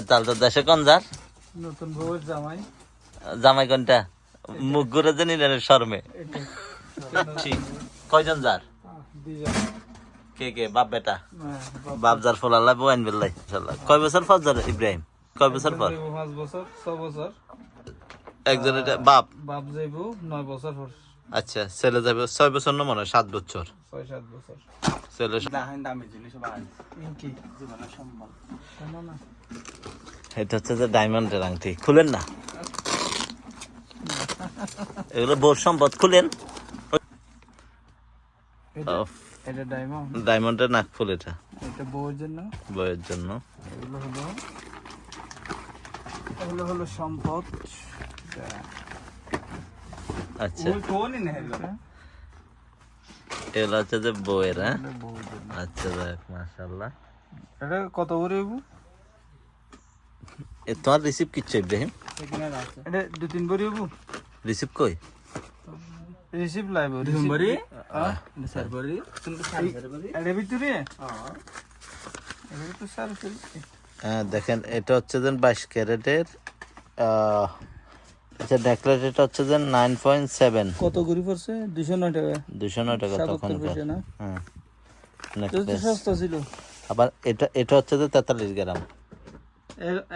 তাহলে তো দেশে কোন যার নতুন বউয়ের জামাই। জামাই কোনটা মুখ ঘুরে যে নিলেন শর্মে এটা ঠিক কয়জন যার দুইজন। কে কে বাপ বেটা হ্যাঁ, বাপ যার ফল আল্লাহ বউ আনবেন লাই ইনশাআল্লাহ। কয় বছর পর যার ইব্রাহিম কয় বছর পর 5 বছর 6 বছর। একজন এটা বাপ বাপ যাইব 9 বছর পর। আচ্ছা ছেলে যাবে 6 বছর না মনে হয় 7 বছর 6-7 বছর। ছেলে দামি জিনিস কি জীবনের সম্বল না। এটা হচ্ছে যে ডায়মন্ডের আংটি খুলেন না এগুলো বোর সম্পদ খুলেন এটা ডায়মন্ড। ডায়মন্ডের নাক ফুল এটা এটা বউয়ের জন্য। বইয়ের জন্য এগুলো হলো সম্পদ। আচ্ছা এগুলো হচ্ছে যে বইয়ের হ্যাঁ বউয়ের জন্য। আচ্ছা দেখ মাশাআল্লাহ। এটা কত করে হইব? এ তোমার রিসিভ কিচ্ছু ইব্রাহিম এটা 2-3 করে হইব। রিসিভ কই রিসিভ লাইব রিসিভ স্যার বলি তুমি স্যার বলি এর ভিতরে এর ভিতরে স্যার বলি। দেখেন এটা হচ্ছে যে 22 ক্যারেটের আচ্ছা নেকলেস এটা হচ্ছে যে 9.7 কত করে পড়ছে? 209 টাকা। 209 টাকা 77 তখন পয়সা না? হ্যাঁ তো নেকলেস সস্তা ছিল। আবার এটা এটা হচ্ছে যে 43 গ্রাম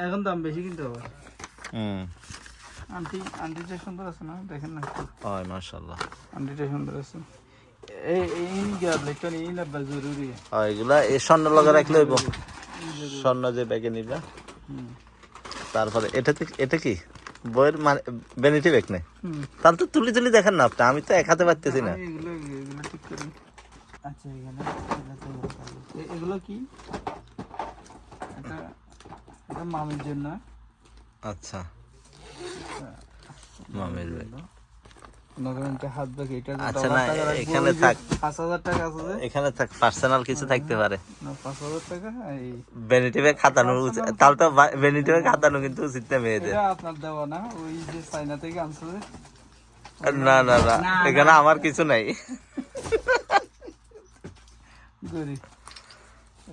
এখন দাম বেশি কিন্তু আবার। হুম আন্টিটা সুন্দর আছে না? দেখেন না হয় মাশাআল্লাহ আন্টিটা সুন্দর আছে। এই গ্যাপ লেখা নেই লাগবে জরুরি। এগুলা এই স্বর্ণ লগা রাখলে হইব স্বর্ণ যে ব্যাগে নিবা। তারপরে এটা কি বইয়ের মানে বেনিটি ব্যাগ নেই তাহলে তো তুলি তুলি দেখেন না আপনি আমি তো এক হাতে পারতেছি না। এগুলো ঠিক করি। আচ্ছা এগুলো কি? এটা এটা মামির জন্য। আচ্ছা মামির ব্যাগ হাত ব্যাগ এটা আচ্ছা না এখানে থাক 5000 টাকা আছে যে এখানে থাক পার্সোনাল কিছু থাকতে পারে না 5000 টাকা এই বেনিটি ব্যাগ খাতানো তাহলে তো বেনিটি ব্যাগ খাতানো কিন্তু উচিত না মেয়েদের। এটা আপনার দেওয়া না ওই যে চাইনা থেকে আনছে যে। না না না এখানে আমার কিছু নাই গরি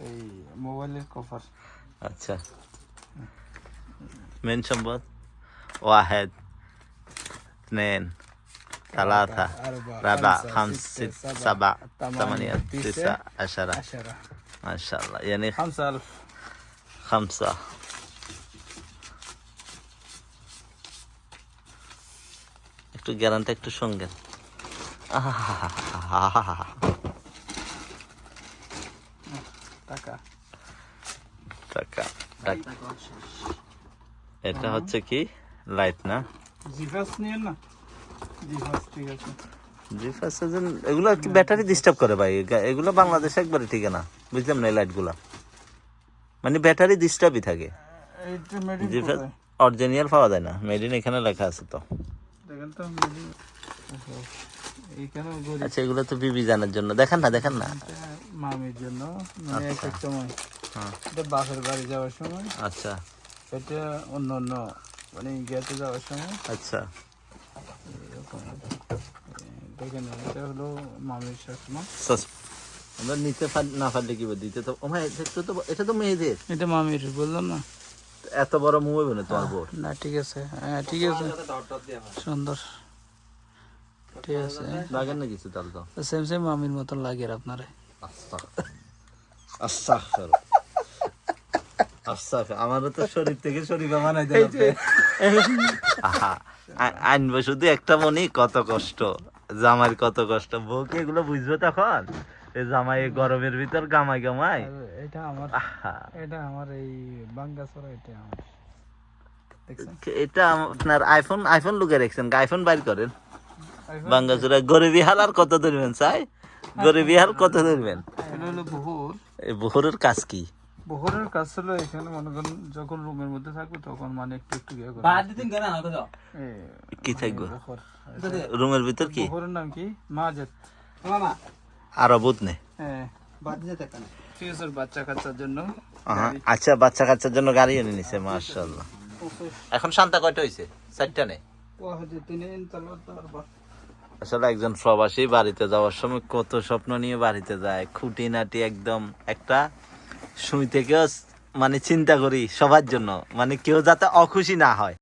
এই মোবাইলের কভার। আচ্ছা মেন সম্পদ ওয়াহেদ اثنين ثلاثة ربع خمس ست سبع ثمانية تسعة 10 ما شاء الله يعني 5000 5 একটু গ্যারান্টি একটু সঙ্গে টাকা টাকা টাকা এটা হচ্ছে কি লাইট না জিফাস নিয়ে না জিফাস ঠিক আছে। জিফাস এগুলো কি ব্যাটারি ডিস্টার্ব করে ভাই এগুলো বাংলাদেশে একবারে ঠিক না বুঝলাম না এই লাইটগুলো মানে ব্যাটারি ডিস্টার্বই থাকে। এইটা মেডিন জিফাস অরিজিনাল পাওয়া যায় না মেড ইন এখানে লেখা আছে তো দেখেন তো মেডিন এইখানে গরি। আচ্ছা এগুলো তো বিবি জানার জন্য দেখেন না মামির জন্য মানে এক সময় এটা বাপের বাড়ি যাওয়ার সময়। আচ্ছা এটা অন্য মানে গেতে যাওয়ার সময়। আচ্ছা দেখেন এটা হলো মামির শাশুমা। আমরা নিতে না পারলে কি দিতে তো ও ভাই এটা তো মেয়েদের এটা মামির বললাম না এত বড় মুভ হবে না তোমার বোর না ঠিক আছে হ্যাঁ ঠিক আছে সুন্দর ঠিক আছে লাগেন না কিছু তাহলে তো সেম সেম মামির মতন লাগে আপনারে। আচ্ছা আচ্ছা আমারও তো শরীর থেকে শরীর বানাই দিলাম আনবো শুধু একটা মনি কত কষ্ট জামাই কত কষ্ট বউকে এগুলো বুঝবে তখন এই জামাই গরমের ভিতর গামাই এটা আমার এই বাঙ্গাসরা এটা আমার এটা আপনার আইফোন লুকে রাখছেন আইফোন বাইর করেন বাঙ্গাসুরা গরিবি হাল আর কত ধরবেন চাই গরিবি হাল কত ধরবেন। এটা হলো বহর। এই বহরের কাজ কি? বহরের কাজ হলো এখানে মনে করেন যখন রুমের মধ্যে থাকবো তখন মানে একটু ইয়ে করে কি থাকবো রুমের ভিতর কি বহরের নাম কি মাজেদ আরো বুধ নেই। হ্যাঁ ঠিক আছে বাচ্চা কাচ্চার জন্য। আচ্ছা বাচ্চা কাচ্চার জন্য গাড়ি এনে নিছে মাশাআল্লাহ। এখন শান্তা কয়টা হইছে 4টা নেই আসলে একজন প্রবাসী বাড়িতে যাওয়ার সময় কত স্বপ্ন নিয়ে বাড়িতে যায় খুঁটিনাটি একদম একটা সুই থেকেও মানে চিন্তা করি সবার জন্য, মানে কেউ যাতে অখুশি না হয়।